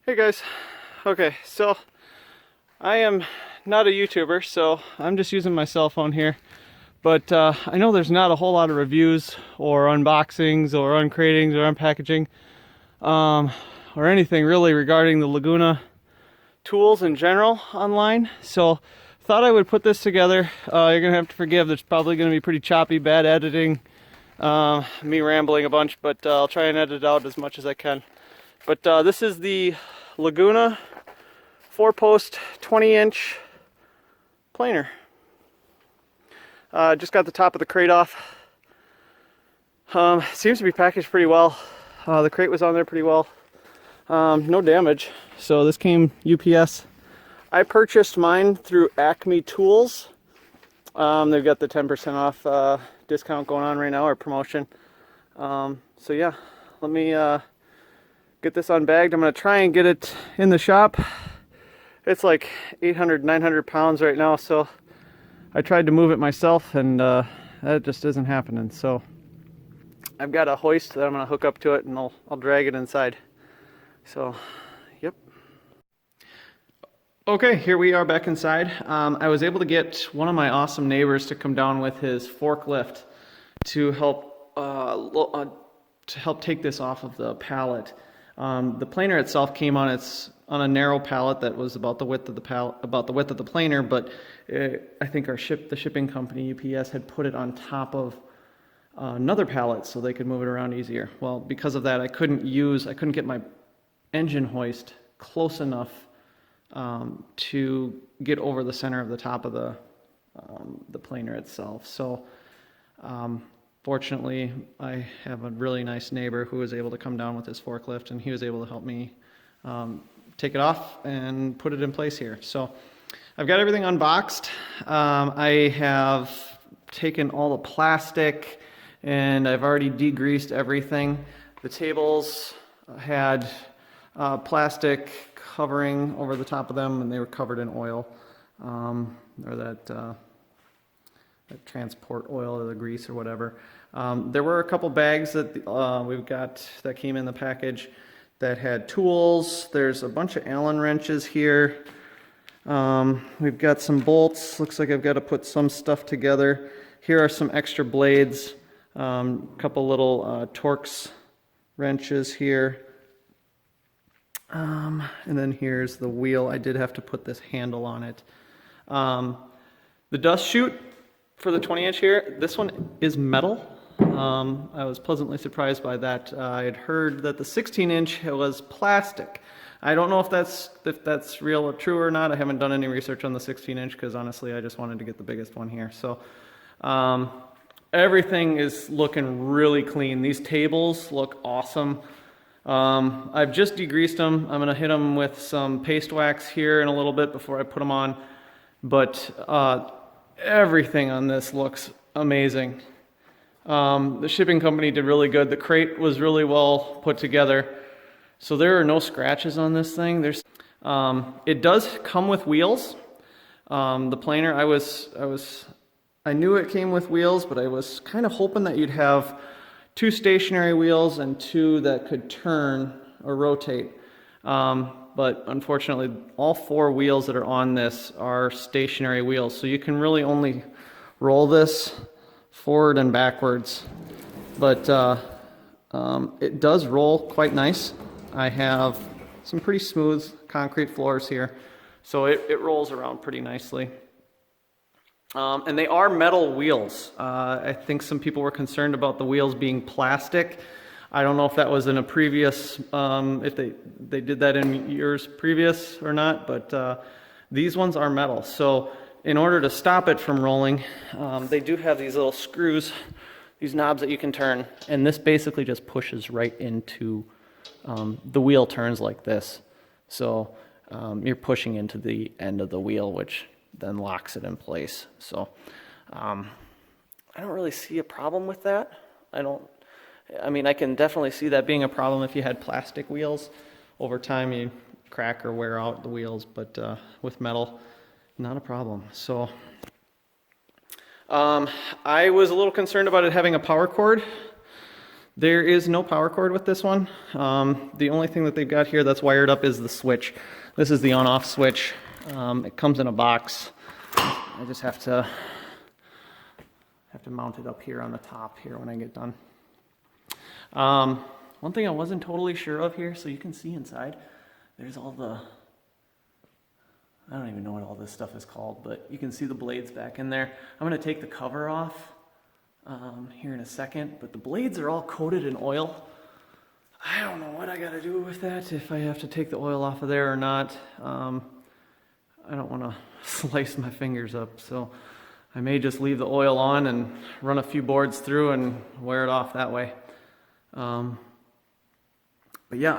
Hey guys. Okay, so I am not a YouTuber, so I'm just using my cell phone here. But I know there's not a whole lot of reviews or unboxings or uncratings or unpackaging or anything really regarding the Laguna tools in general online. So thought I would put this together. You're gonna have to forgive. There's probably gonna be pretty choppy, bad editing, me rambling a bunch, but I'll try and edit it out as much as I can. But this is the Laguna 4-post 20-inch planer. Just got the top of the crate off. Seems to be packaged pretty well. The crate was on there pretty well. No damage. So this came UPS. I purchased mine through Acme Tools. They've got the 10% off discount going on right now, or promotion. So yeah, let me get this unbagged. I'm going to try and get it in the shop. It's like 800, 900 pounds right now, so I tried to move it myself, and that just isn't happening. So I've got a hoist that I'm going to hook up to it, and I'll drag it inside. So, yep. Okay, here we are back inside. I was able to get one of my awesome neighbors to come down with his forklift to help take this off of the pallet. The planer itself came on a narrow pallet that was about the width of the planer, but I think the shipping company UPS had put it on top of another pallet so they could move it around easier. Well, because of that, I couldn't get my engine hoist close enough to get over the center of the top of the planer itself. So fortunately, I have a really nice neighbor who was able to come down with his forklift, and he was able to help me take it off and put it in place here. So I've got everything unboxed. I have taken all the plastic and I've already degreased everything. The tables had plastic covering over the top of them, and they were covered in oil, or that transport oil or the grease or whatever. There were a couple bags that we've got that came in the package that had tools. There's a bunch of Allen wrenches here. We've got some bolts. Looks like I've got to put some stuff together. Here are some extra blades. Couple little Torx wrenches here. And then here's the wheel. I did have to put this handle on it. The dust chute for the 20-inch here, this one is metal. I was pleasantly surprised by that. I had heard that the 16-inch was plastic. I don't know if that's real or true or not. I haven't done any research on the 16-inch because honestly I just wanted to get the biggest one here. So everything is looking really clean. These tables look awesome. I've just degreased them. I'm going to hit them with some paste wax here in a little bit before I put them on. But everything on this looks amazing. The shipping company did really good. The crate was really well put together. So there are no scratches on this thing. It does come with wheels. The planer, I knew it came with wheels, but I was kind of hoping that you'd have 2 stationary wheels and 2 that could turn or rotate. But unfortunately, all 4 wheels that are on this are stationary wheels. So you can really only roll this forward and backwards. But it does roll quite nice. I have some pretty smooth concrete floors here. So it rolls around pretty nicely. And they are metal wheels. I think some people were concerned about the wheels being plastic. I don't know if that was in a previous, if they did that in years previous or not, but these ones are metal. So in order to stop it from rolling, they do have these little screws, these knobs that you can turn, and this basically just pushes right into, the wheel turns like this. So you're pushing into the end of the wheel, which then locks it in place. So I don't really see a problem with that. I mean, I can definitely see that being a problem if you had plastic wheels. Over time you crack or wear out the wheels, but with metal, not a problem. So I was a little concerned about it having a power cord. There is no power cord with this one. The only thing that they've got here that's wired up is the switch. This is the on-off switch. It comes in a box. I just have to mount it up here on the top here when I get done. One thing I wasn't totally sure of here, so you can see inside, there's all the, I don't even know what all this stuff is called, but you can see the blades back in there. I'm going to take the cover off here in a second, but the blades are all coated in oil. I don't know what I got to do with that, if I have to take the oil off of there or not. I don't want to slice my fingers up, so I may just leave the oil on and run a few boards through and wear it off that way. But yeah,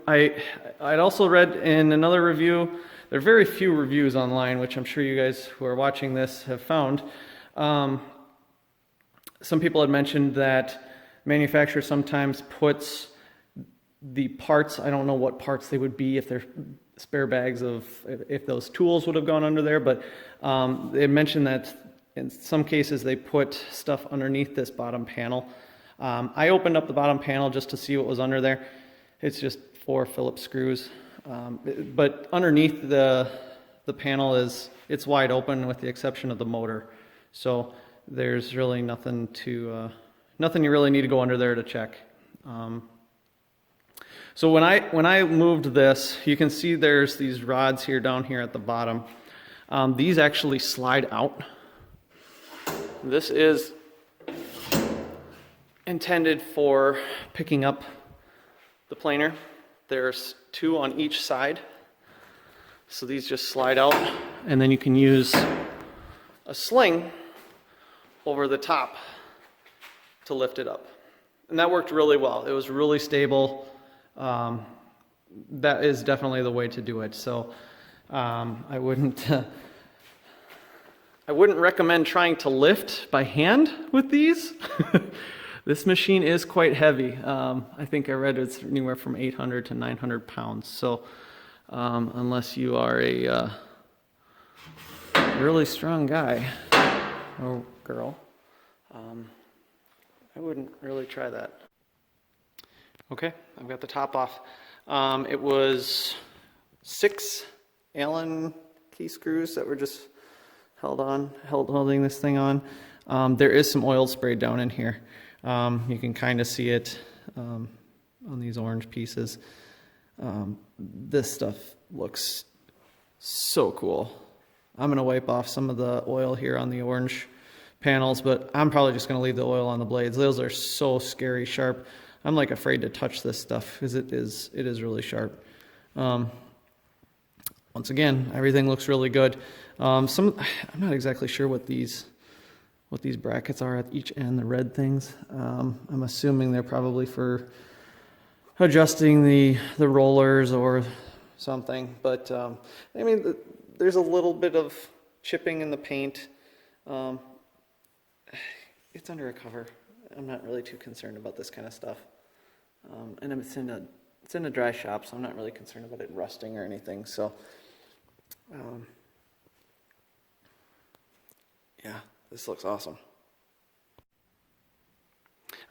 I'd also read in another review, there are very few reviews online, which I'm sure you guys who are watching this have found. Some people had mentioned that manufacturer sometimes puts the parts, I don't know what parts they would be, if they're spare bags of, if those tools would have gone under there, but they mentioned that in some cases they put stuff underneath this bottom panel. I opened up the bottom panel just to see what was under there. It's just 4 Phillips screws, but underneath the panel it's wide open with the exception of the motor. So there's really nothing you really need to go under there to check. So when I moved this, you can see there's these rods here down here at the bottom. These actually slide out. This is intended for picking up the planer. There's 2 on each side. So these just slide out, and then you can use a sling over the top to lift it up. And that worked really well. It was really stable. That is definitely the way to do it. So I wouldn't recommend trying to lift by hand with these. This machine is quite heavy. I think I read it's anywhere from 800 to 900 pounds. So unless you are a really strong guy or girl, I wouldn't really try that. Okay, I've got the top off. It was 6 Allen key screws that were just holding this thing on. There is some oil sprayed down in here. You can kind of see it on these orange pieces. This stuff looks so cool. I'm going to wipe off some of the oil here on the orange panels, but I'm probably just going to leave the oil on the blades. Those are so scary sharp. I'm like afraid to touch this stuff because it is really sharp. Once again, everything looks really good. I'm not exactly sure what these brackets are at each end, the red things. I'm assuming they're probably for adjusting the rollers or something. But I mean, there's a little bit of chipping in the paint. It's under a cover. I'm not really too concerned about this kind of stuff. And it's in a dry shop, so I'm not really concerned about it rusting or anything. So, yeah, this looks awesome.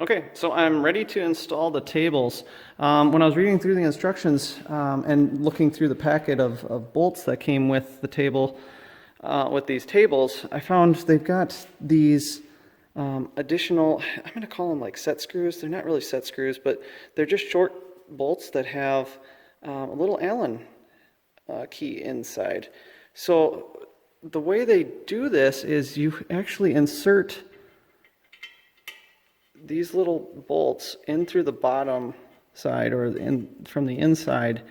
Okay, so I'm ready to install the tables. When I was reading through the instructions and looking through the packet of bolts that came with the table, with these tables, I found they've got these additional, I'm going to call them like set screws. They're not really set screws, but they're just short bolts that have a little Allen key inside. So the way they do this is you actually insert these little bolts in through the bottom side or from the inside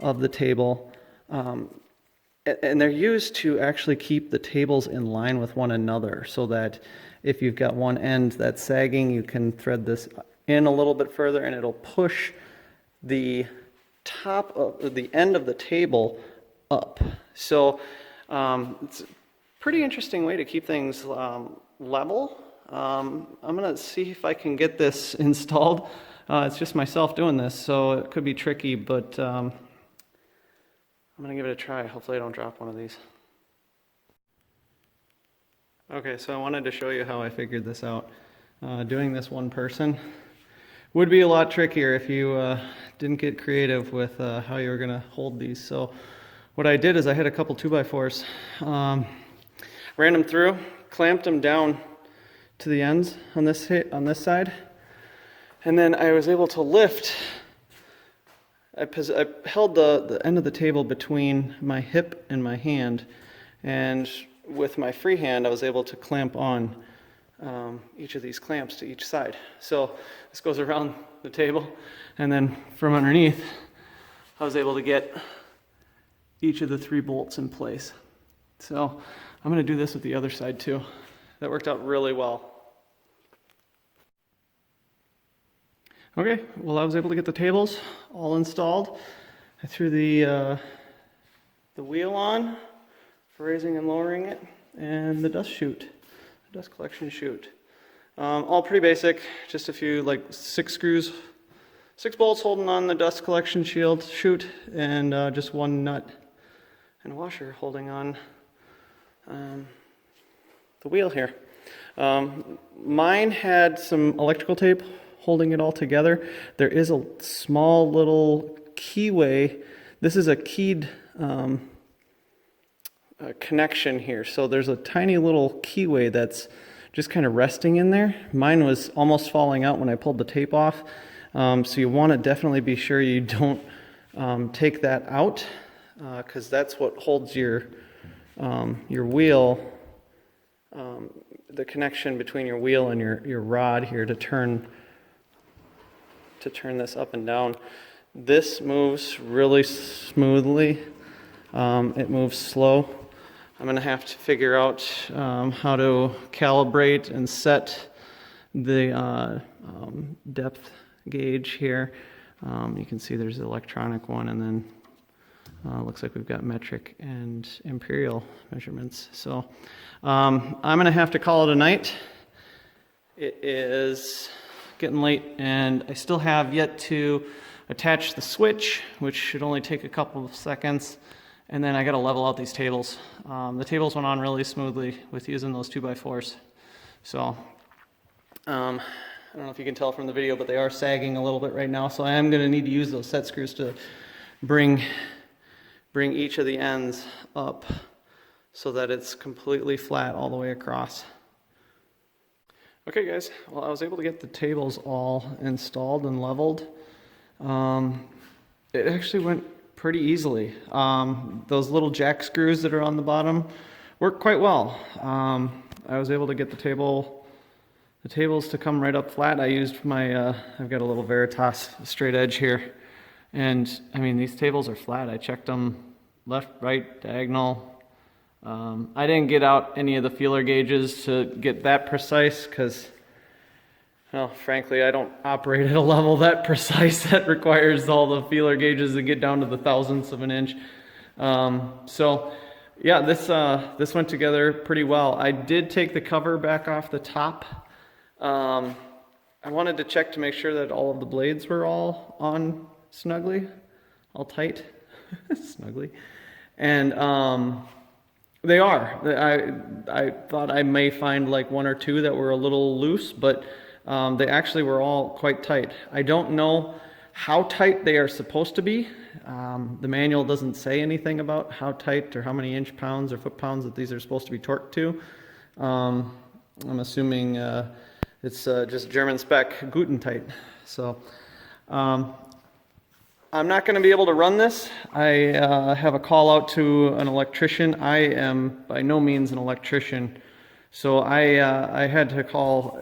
of the table. And they're used to actually keep the tables in line with one another so that if you've got one end that's sagging, you can thread this in a little bit further and it'll push the top of the end of the table up. So it's a pretty interesting way to keep things level. I'm going to see if I can get this installed. It's just myself doing this, so it could be tricky, but I'm going to give it a try. Hopefully I don't drop one of these. Okay, so I wanted to show you how I figured this out. Doing this one person, Would be a lot trickier if you didn't get creative with how you were going to hold these. So what I did is I had a couple 2x4s, ran them through, clamped them down to the ends on this side, and then I was able to lift. I held the end of the table between my hip and my hand, and with my free hand I was able to clamp on each of these clamps to each side. So this goes around the table, and then from underneath I was able to get each of the 3 bolts in place. So I'm going to do this with the other side too. That worked out really well. Okay, well, I was able to get the tables all installed. I threw the wheel on for raising and lowering it, and the dust chute, the dust collection chute. All pretty basic, just a few, like 6 screws, 6 bolts holding on the dust collection chute, and just 1 nut and washer holding on the wheel here. Mine had some electrical tape holding it all together. There is a small little keyway. This is a keyed connection here. So there's a tiny little keyway that's just kind of resting in there. Mine was almost falling out when I pulled the tape off. So you want to definitely be sure you don't take that out, because that's what holds your wheel, the connection between your wheel and your rod here to turn this up and down. This moves really smoothly. It moves slow. I'm going to have to figure out how to calibrate and set the depth gauge here. You can see there's the electronic one, and then looks like we've got metric and imperial measurements. So I'm going to have to call it a night. It is getting late, and I still have yet to attach the switch, which should only take a couple of seconds, and then I got to level out these tables. The tables went on really smoothly with using those 2x4s. So I don't know if you can tell from the video, but they are sagging a little bit right now, so I am going to need to use those set screws to bring each of the ends up so that it's completely flat all the way across. Okay guys, well, I was able to get the tables all installed and leveled. It actually went pretty easily. Those little jack screws that are on the bottom work quite well. I was able to get the tables to come right up flat. I used my, I've got a little Veritas straight edge here, and I mean, these tables are flat. I checked them left, right, diagonal. I didn't get out any of the feeler gauges to get that precise because, well, frankly, I don't operate at a level that precise that requires all the feeler gauges to get down to the thousandths of an inch. So yeah, this went together pretty well. I did take the cover back off the top. I wanted to check to make sure that all of the blades were all on snugly, all tight, snugly, and they are. I thought I may find like 1 or 2 that were a little loose, but they actually were all quite tight. I don't know how tight they are supposed to be. The manual doesn't say anything about how tight or how many inch-pounds or foot-pounds that these are supposed to be torqued to. I'm assuming it's just German spec Guten tight. So I'm not going to be able to run this. I have a call out to an electrician. I am by no means an electrician, so I had to call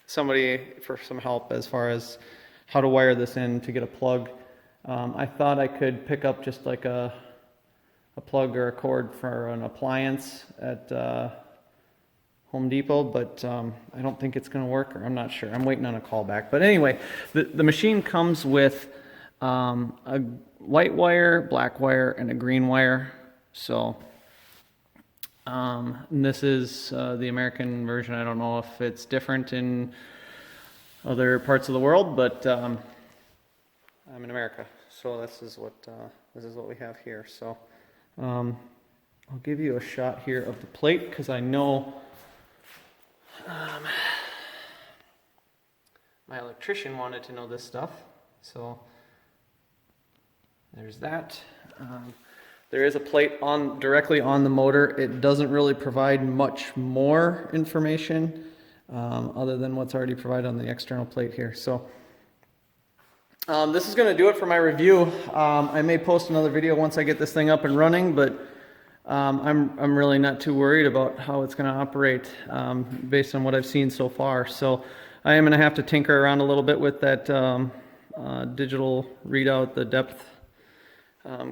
somebody for some help as far as how to wire this in to get a plug. I thought I could pick up just like a plug or a cord for an appliance at Home Depot, but I don't think it's going to work, or I'm not sure. I'm waiting on a call back. But anyway, the machine comes with a white wire, black wire, and a green wire. So this is the American version. I don't know if it's different in other parts of the world, but I'm in America, so this is what we have here. So I'll give you a shot here of the plate because I know my electrician wanted to know this stuff. So there's that. There is a plate directly on the motor. It doesn't really provide much more information other than what's already provided on the external plate here. So this is going to do it for my review. I may post another video once I get this thing up and running, but I'm really not too worried about how it's going to operate based on what I've seen so far. So I am going to have to tinker around a little bit with that digital readout, the depth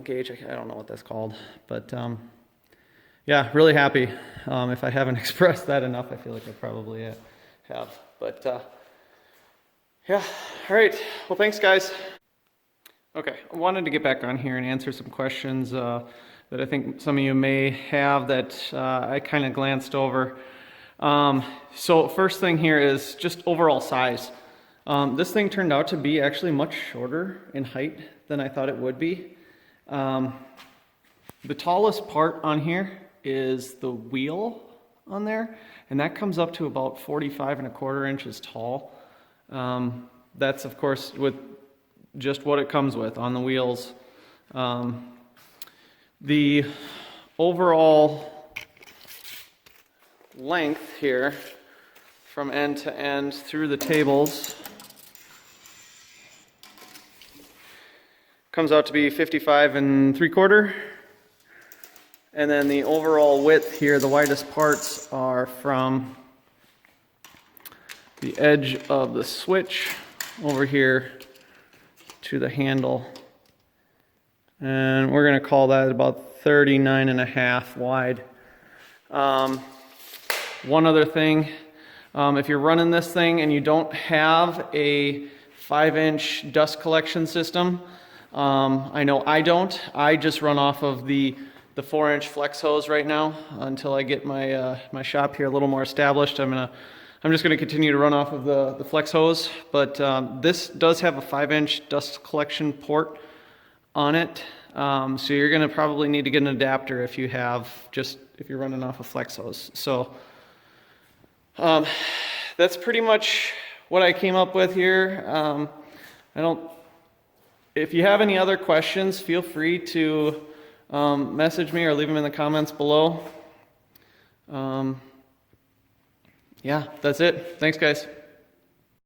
gauge. I don't know what that's called, but yeah, really happy. If I haven't expressed that enough, I feel like I probably have. But yeah, all right. Well, thanks, guys. Okay, I wanted to get back on here and answer some questions that I think some of you may have that I kind of glanced over. So first thing here is just overall size. This thing turned out to be actually much shorter in height than I thought it would be. The tallest part on here is the wheel on there, and that comes up to about 45¼ inches tall. That's of course with just what it comes with on the wheels. The overall length here from end to end through the tables comes out to be 55¾ and then the overall width here, the widest parts are from the edge of the switch over here to the handle, and we're going to call that about 39½ wide. One other thing, if you're running this thing and you don't have a 5-inch dust collection system, I know I don't. I just run off of the 4-inch flex hose right now until I get my my shop here a little more established. I'm just going to continue to run off of the flex hose, but this does have a 5-inch dust collection port on it, so you're going to probably need to get an adapter if you're running off a flex hose. So that's pretty much what I came up with here. If you have any other questions, feel free to message me or leave them in the comments below. Yeah, that's it. Thanks, guys.